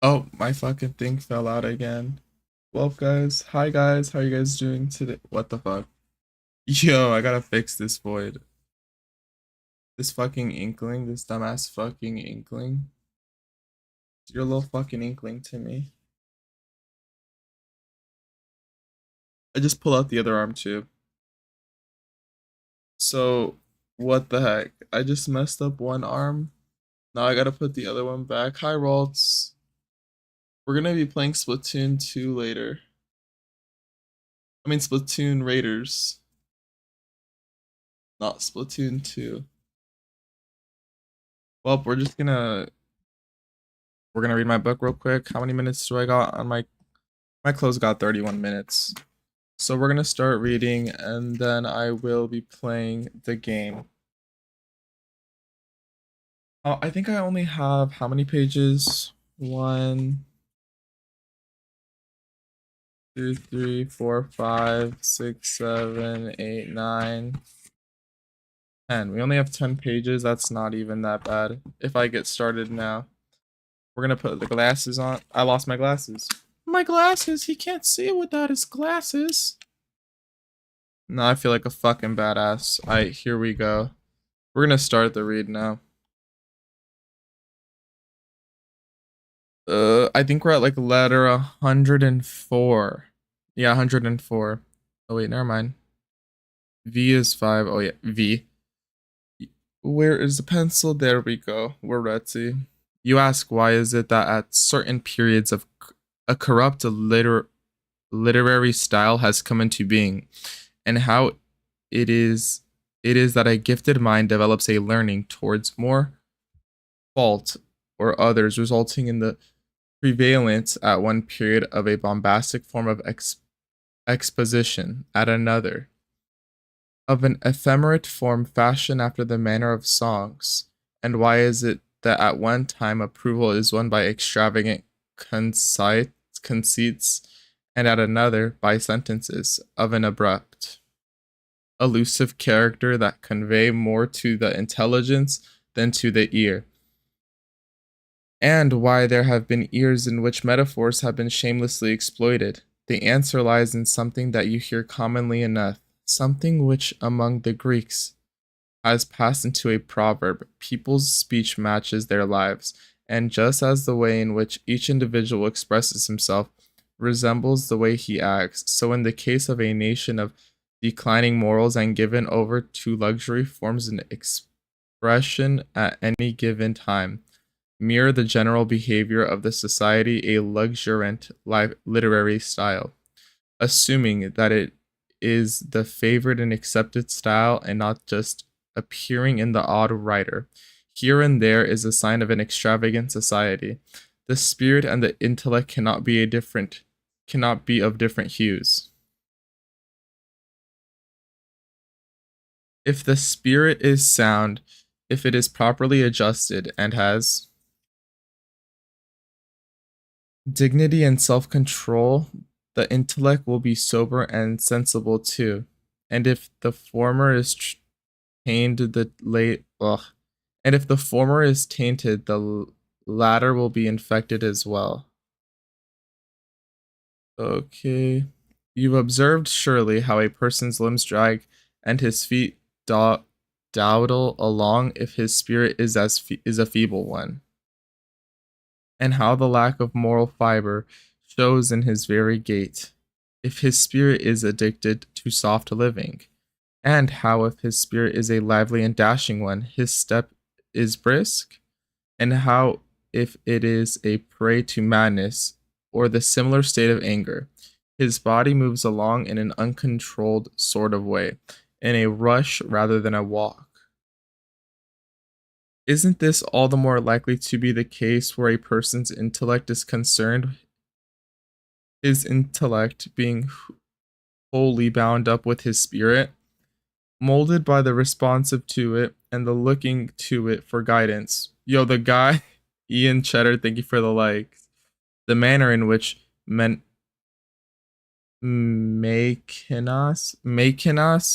Oh, my fucking thing fell out again. Well, guys, hi guys, how you guys doing today? What the fuck? Yo, I gotta fix this void. This fucking inkling, this dumbass fucking inkling. You're a little fucking inkling to me. I just pull out the other arm too. So, what the heck? I just messed up one arm. Now I gotta put the other one back. Hi, Ralts. We're gonna be playing Splatoon 2 later. I mean, Splatoon Raiders, not Splatoon 2. Well, we're gonna read my book real quick. How many minutes do I got on my close got 31 minutes. So we're gonna start reading and then I will be playing the game. I think I only have how many pages? One, two, three, four, five, six, seven, eight, nine, 10. We only have 10 pages. That's not even that bad. If I get started now, we're gonna put the glasses on. I lost my glasses. My glasses! He can't see without his glasses. No, I feel like a fucking badass. Alright, here we go. We're gonna start the read now. I think we're at like letter 104. Yeah, 104. Oh wait, never mind. V is 5. Oh yeah, V. Where is the pencil? There we go. We're ready. You ask, why is it that at certain periods of a corrupt literary style has come into being, and how it is it is that a gifted mind develops a learning towards more fault or others, resulting in the prevalence at one period of a bombastic form of exposition, at another of an ephemerate form fashioned after the manner of songs? And why is it that at one time approval is won by extravagant conceits, and at another by sentences of an abrupt, elusive character that convey more to the intelligence than to the ear? And why there have been ears in which metaphors have been shamelessly exploited? The answer lies in something that you hear commonly enough, something which among the Greeks has passed into a proverb. People's speech matches their lives, and just as the way in which each individual expresses himself resembles the way he acts, so in the case of a nation of declining morals and given over to luxury forms an expression at any given time mirror the general behavior of the society a luxuriant literary style, assuming that it is the favored and accepted style and not just appearing in the odd writer. Here and there is a sign of an extravagant society. The spirit and the intellect cannot be of different hues. If the spirit is sound, if it is properly adjusted and has dignity and self-control, the intellect will be sober and sensible too. And if the former is tainted, and if the former is tainted, the latter will be infected as well. Okay. You've observed surely how a person's limbs drag and his feet dawdle along if his spirit is a feeble one, and how the lack of moral fiber shows in his very gait, if his spirit is addicted to soft living, and how if his spirit is a lively and dashing one, his step is brisk, and how if it is a prey to madness or the similar state of anger, his body moves along in an uncontrolled sort of way, in a rush rather than a walk. Isn't this all the more likely to be the case where a person's intellect is concerned, his intellect being wholly bound up with his spirit, molded by the responsive to it and the looking to it for guidance? Yo, the guy, Ian Cheddar, thank you for the likes. The manner in which Mekinas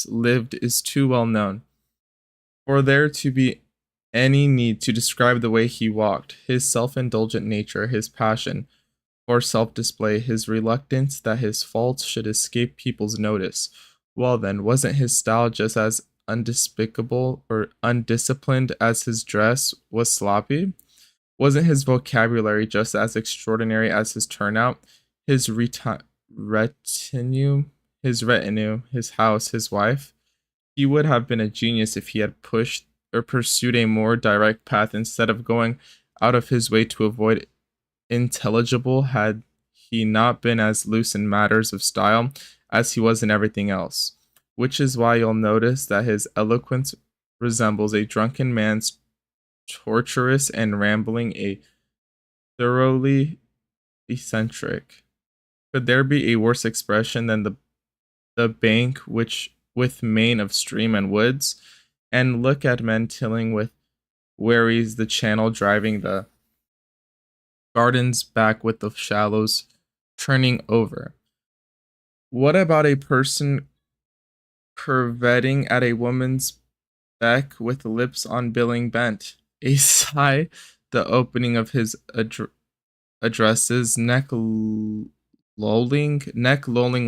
lived is too well known for there to be any need to describe the way he walked, his self-indulgent nature, his passion for self-display, his reluctance that his faults should escape people's notice. Well then, wasn't his style just as undespicable or undisciplined as his dress was sloppy? Wasn't his vocabulary just as extraordinary as his turnout, his retinue, his house, his wife? He would have been a genius if he had pushed or pursued a more direct path instead of going out of his way to avoid intelligible had he not been as loose in matters of style as he was in everything else. Which is why you'll notice that his eloquence resembles a drunken man's tortuous and rambling, a thoroughly eccentric. Could there be a worse expression than the bank which with mane of stream and woods? And look at men tilling with wherries the channel, driving the gardens back with the shallows turning over. What about a person curvetting at a woman's beck with lips on billing bent? A sigh, the opening of his addresses, neck lolling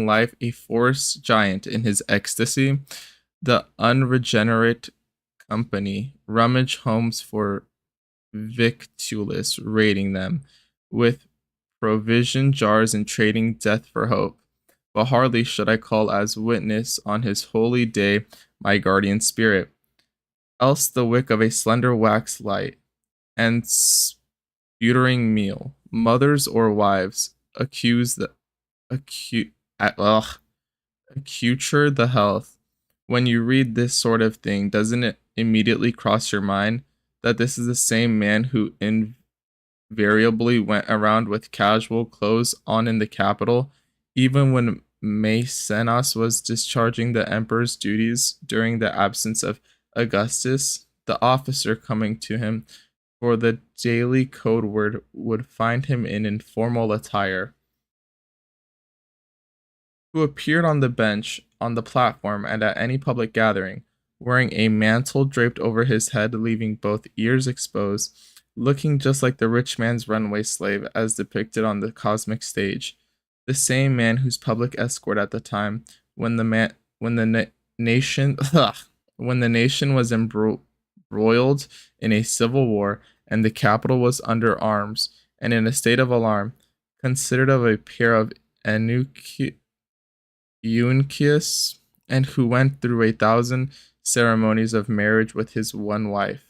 life, a forest giant in his ecstasy, the unregenerate company, rummage homes for victualists, raiding them with provision jars and trading death for hope. But hardly should I call as witness on his holy day my guardian spirit, else the wick of a slender wax light, and sputtering meal, mothers or wives, accuse the acute ugh, accuture the health. When you read this sort of thing, doesn't it immediately cross your mind that this is the same man who invariably went around with casual clothes on in the capital, even when Maecenas was discharging the emperor's duties during the absence of Augustus? The officer coming to him for the daily code word would find him in informal attire, who appeared on the bench, on the platform, and at any public gathering, wearing a mantle draped over his head, leaving both ears exposed, looking just like the rich man's runaway slave as depicted on the cosmic stage. The same man whose public escort at the time when the nation when the nation was embroiled in a civil war and the capital was under arms and in a state of alarm, considered of a pair of eunuchs, and who went through 1,000 ceremonies of marriage with his one wife.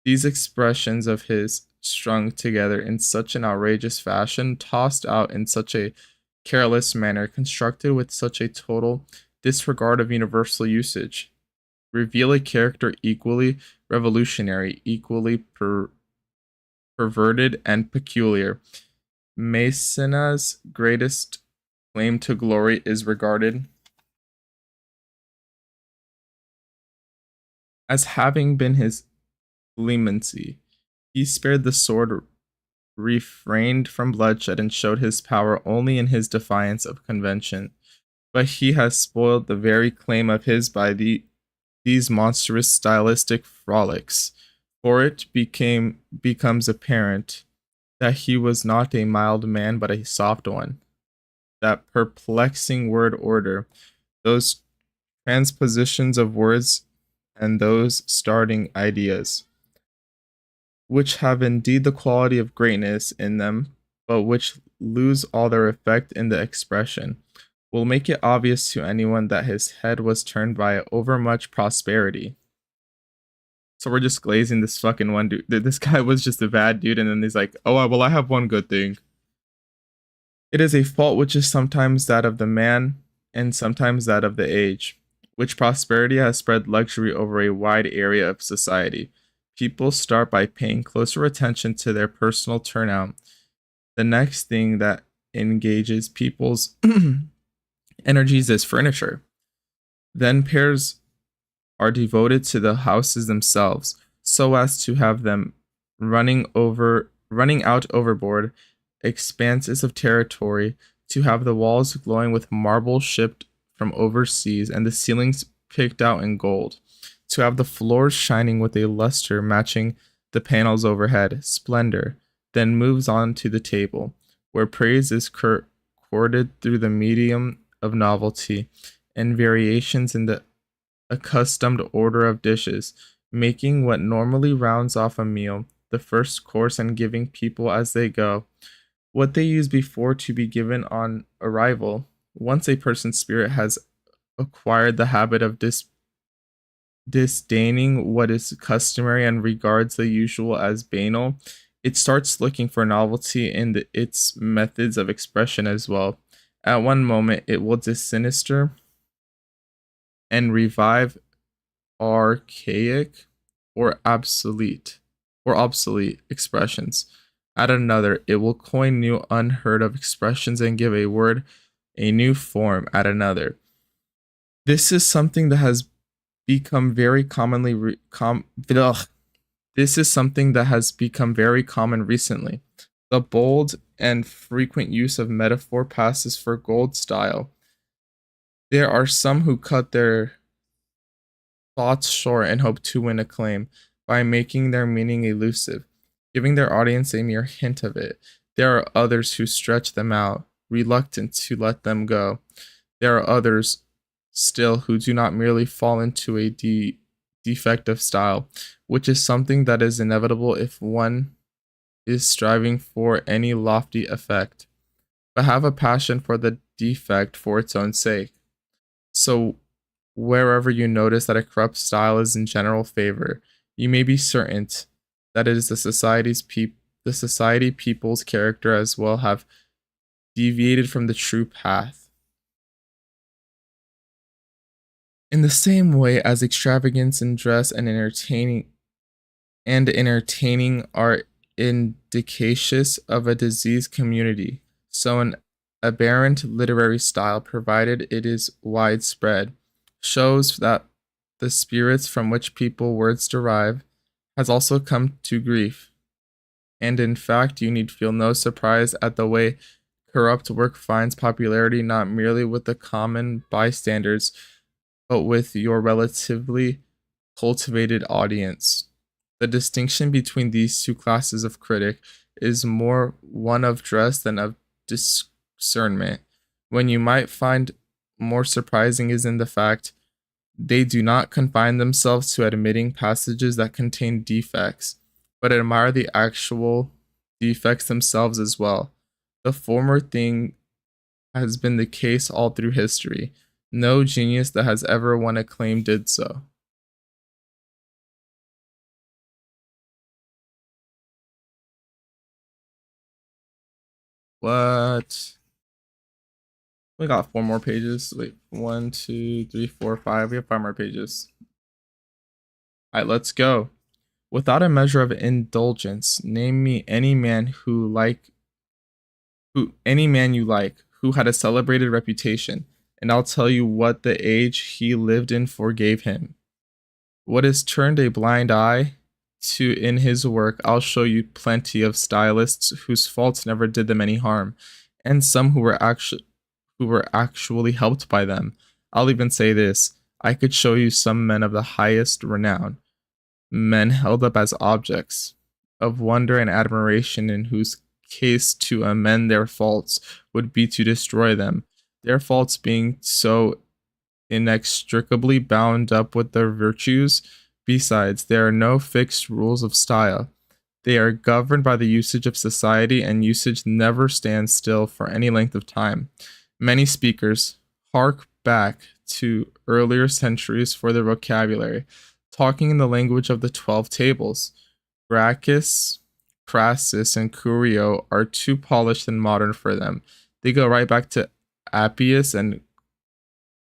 These expressions of his, strung together in such an outrageous fashion, tossed out in such a careless manner, constructed with such a total disregard of universal usage, reveal a character equally revolutionary, equally perverted and peculiar. Maecenas' greatest claim to glory is regarded as having been his clemency. He spared the sword, refrained from bloodshed, and showed his power only in his defiance of convention. But he has spoiled the very claim of his by these monstrous stylistic frolics, for it becomes apparent that he was not a mild man but a soft one. That perplexing word order, those transpositions of words, and those starting ideas, which have indeed the quality of greatness in them, but which lose all their effect in the expression, will make it obvious to anyone that his head was turned by overmuch prosperity. So we're just glazing this fucking one dude. This guy was just a bad dude, and then he's like, oh, well, I have one good thing. It is a fault which is sometimes that of the man, and sometimes that of the age, which prosperity has spread luxury over a wide area of society. People start by paying closer attention to their personal turnout. The next thing that engages people's energies is furniture. Then pairs are devoted to the houses themselves, so as to have them running out overboard expanses of territory, to have the walls glowing with marble shipped from overseas and the ceilings picked out in gold. to have the floors shining with a luster matching the panels overhead, splendor, then moves on to the table, where praise is courted through the medium of novelty and variations in the accustomed order of dishes, making what normally rounds off a meal the first course and giving people as they go what they used before to be given on arrival. Once a person's spirit has acquired the habit of disdaining what is customary and regards the usual as banal, it starts looking for novelty in its methods of expression as well. At one moment, it will dissinister and revive archaic or obsolete expressions. At another, it will coin new unheard of expressions and give a word a new form at another. This is something that has become very commonly This is something that has become very common recently. The bold and frequent use of metaphor passes for gold style. There are some who cut their thoughts short and hope to win acclaim by making their meaning elusive, giving their audience a mere hint of it. There are others who stretch them out, reluctant to let them go. There are others still who do not merely fall into a defective style, which is something that is inevitable if one is striving for any lofty effect, but have a passion for the defect for its own sake. So, wherever you notice that a corrupt style is in general favor, you may be certain that it is the society people's character as well have deviated from the true path. In the same way as extravagance in dress and entertaining are indications of a diseased community, so an aberrant literary style, provided it is widespread, shows that the spirits from which people words derive has also come to grief. And in fact, you need feel no surprise at the way corrupt work finds popularity not merely with the common bystanders, but with your relatively cultivated audience. The distinction between these two classes of critic is more one of dress than of discernment. When you might find more surprising is in the fact they do not confine themselves to admitting passages that contain defects, but admire the actual defects themselves as well. The former thing has been the case all through history. No genius that has ever won acclaim did so. What? We got 4 more pages. Wait, 1, 2, 3, 4, 5. We have 5 more pages. Alright, let's go. Without a measure of indulgence, name me any man you like, who had a celebrated reputation, and I'll tell you what the age he lived in forgave him. What is turned a blind eye to in his work, I'll show you plenty of stylists whose faults never did them any harm, and some who were actually helped by them. I'll even say this, I could show you some men of the highest renown, men held up as objects of wonder and admiration, in whose case to amend their faults would be to destroy them, their faults being so inextricably bound up with their virtues. Besides, there are no fixed rules of style. They are governed by the usage of society, and usage never stands still for any length of time. Many speakers hark back to earlier centuries for their vocabulary, talking in the language of the 12 tables. Gracchus, Crassus, and Curio are too polished and modern for them. They go right back to Appius and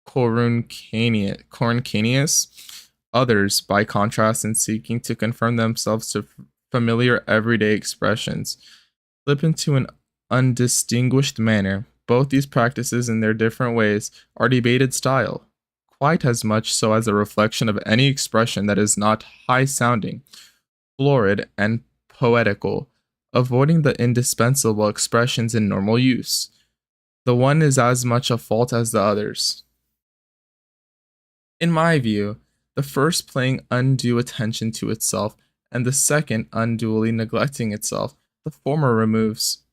Coruncanius. Others, by contrast, in seeking to conform themselves to familiar everyday expressions, slip into an undistinguished manner. Both these practices, in their different ways, are debated style, quite as much so as a reflection of any expression that is not high-sounding, florid, and poetical, avoiding the indispensable expressions in normal use. The one is as much a fault as the others. In my view, the first paying undue attention to itself, and the second unduly neglecting itself. The former removes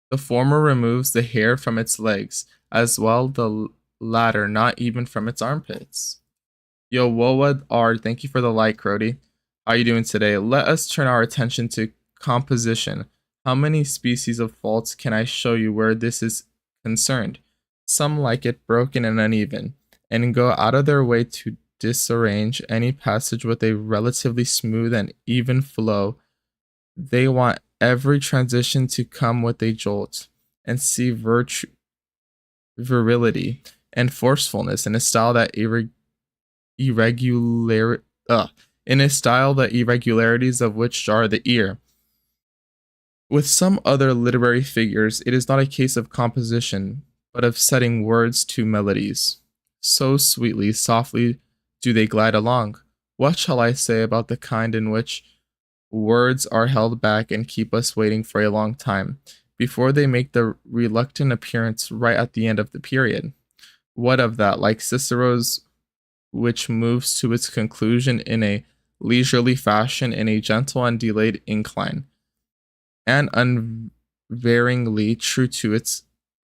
the former removes the hair from its legs, as well the latter not even from its armpits. Yo, Woa R, thank you for the like, Crody. How you doing today? Let us turn our attention to composition. How many species of faults can I show you where this is concerned? Some like it broken and uneven, and go out of their way to disarrange any passage with a relatively smooth and even flow. They want every transition to come with a jolt, and see virility and forcefulness in a style that irregular in a style the irregularities of which jar the ear. With some other literary figures, it is not a case of composition, but of setting words to melodies. So sweetly, softly do they glide along. What shall I say about the kind in which words are held back and keep us waiting for a long time, before they make the reluctant appearance right at the end of the period? What of that, like Cicero's, which moves to its conclusion in a leisurely fashion, in a gentle and delayed incline, and unvaryingly true to its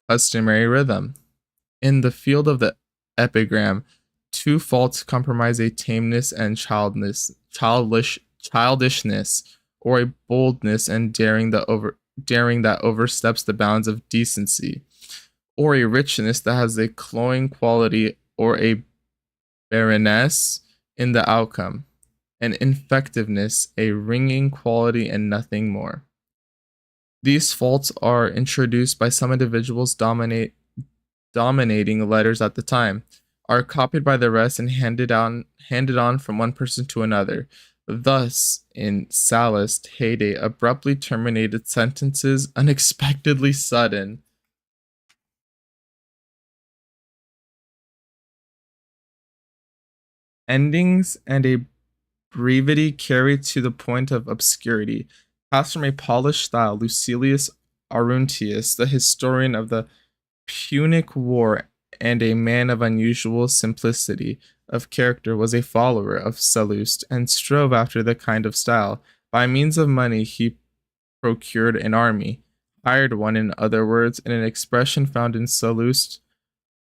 customary rhythm? In the field of the epigram, two faults compromise a tameness and childishness, or a boldness and daring that oversteps the bounds of decency, or a richness that has a cloying quality, or a barrenness in the outcome, an infectiveness, a ringing quality, and nothing more. These faults are introduced by some individuals dominating letters at the time, are copied by the rest, and handed on from one person to another. Thus, in Sallust heyday, abruptly terminated sentences, unexpectedly sudden endings, and a brevity carried to the point of obscurity, passed from a polished style. Lucilius Arruntius, the historian of the Punic War and a man of unusual simplicity of character, was a follower of Sallust, and strove after the kind of style. By means of money he procured an army, hired one, in other words, and an expression found in Sallust.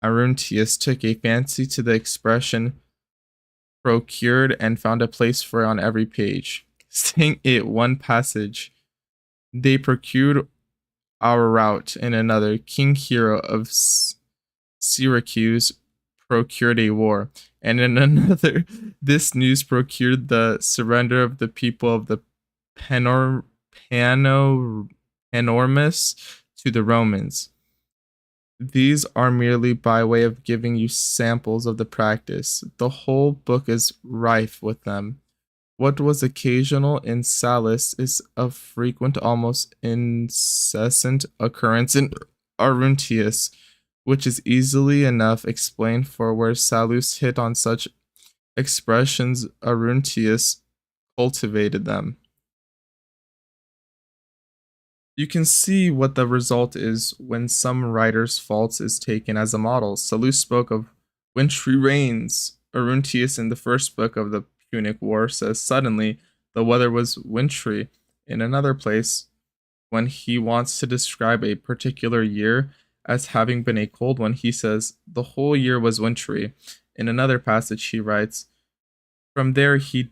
Arruntius took a fancy to the expression procured, and found a place for it on every page. Saying it one passage, they procured our rout; in another, King Hero of Syracuse procured a war; and in another, this news procured the surrender of the people of the Panormus to the Romans. These are merely by way of giving you samples of the practice. The whole book is rife with them. What was occasional in Sallust is of frequent, almost incessant occurrence in Arruntius, which is easily enough explained, for where Sallust hit on such expressions, Arruntius cultivated them. You can see what the result is when some writer's faults is taken as a model. Sallust spoke of wintry rains. Arruntius, in the first book of the Punic War, says suddenly the weather was wintry. In another place, when he wants to describe a particular year as having been a cold one, he says the whole year was wintry. In another passage he writes, from there he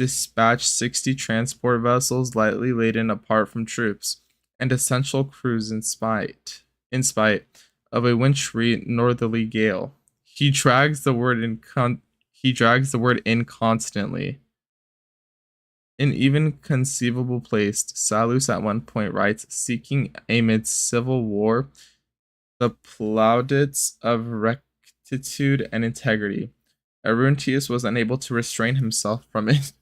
dispatched 60 transport vessels lightly laden apart from troops, and essential crews in spite of a wintry northerly gale. He drags the word in constantly. In even conceivable place, Sallust at one point writes, seeking amid civil war the plaudits of rectitude and integrity. Arruntius was unable to restrain himself from it,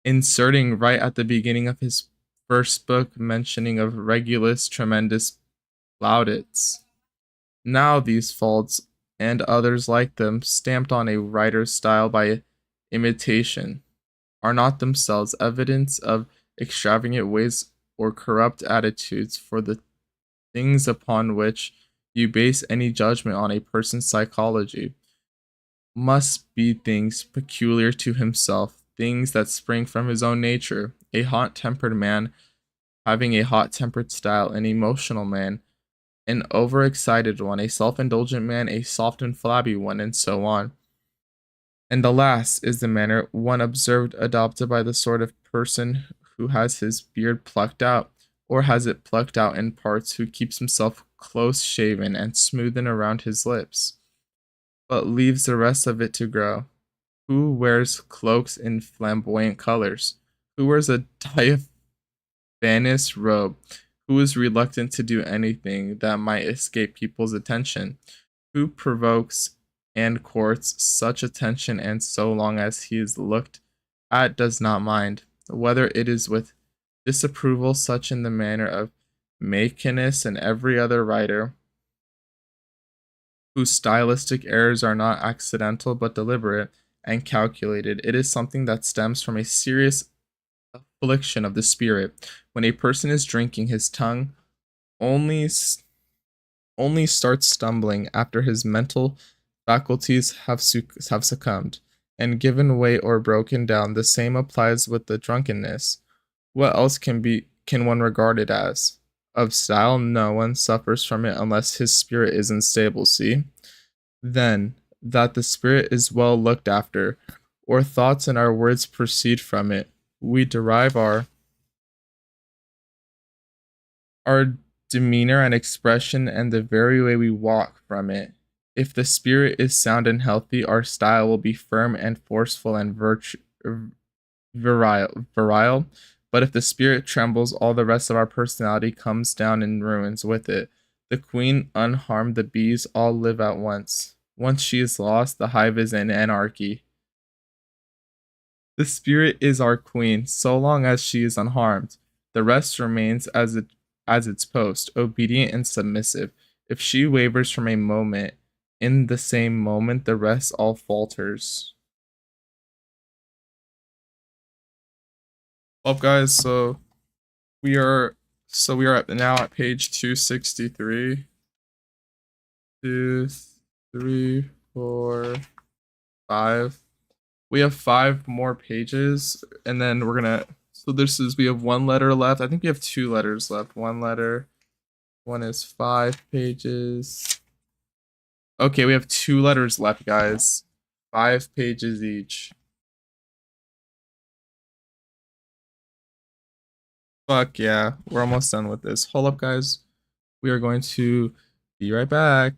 inserting right at the beginning of his first book mentioning of Regulus tremendous plaudits. Now these faults, and others like them, stamped on a writer's style by imitation, are not themselves evidence of extravagant ways or corrupt attitudes, for the things upon which you base any judgment on a person's psychology must be things peculiar to himself, things that spring from his own nature. A hot tempered man having a hot tempered style, an emotional man, an overexcited one, a self indulgent man, a soft and flabby one, and so on. And the last is the manner one observed adopted by the sort of person who has his beard plucked out, or has it plucked out in parts, who keeps himself close shaven and smoothen around his lips, but leaves the rest of it to grow. Who wears cloaks in flamboyant colors? Who wears a diaphanous robe? Who is reluctant to do anything that might escape people's attention? Who provokes and courts such attention, and so long as he is looked at does not mind, whether it is with disapproval, such in the manner of Maecenas and every other writer, whose stylistic errors are not accidental but deliberate and calculated. It is something that stems from a serious affliction of the spirit. When a person is drinking, his tongue only only starts stumbling after his mental faculties have succumbed and given way or broken down. The same applies with the drunkenness. What else can one regard it as? Of style, no one suffers from it unless his spirit is unstable. See? Then, that the spirit is well looked after, or thoughts and our words proceed from it, we derive our demeanor and expression and the very way we walk from it. If the spirit is sound and healthy, our style will be firm and forceful and virile. But if the spirit trembles, all the rest of our personality comes down in ruins with it. The queen unharmed, the bees all live at once. Once she is lost, the hive is in anarchy. The spirit is our queen, so long as she is unharmed. The rest remains as its post, obedient and submissive. If she wavers from a moment, in the same moment the rest all falters. Well, guys, we are we are now at page 263. 2, 3, 4, 5. We have 5 more pages, and then we're gonna. So we have 1 letter left. I think we have 2 letters left. 1 letter. One is 5 pages. Okay, we have 2 letters left, guys. 5 pages each. Fuck yeah, we're almost done with this. Hold up, guys. We are going to be right back.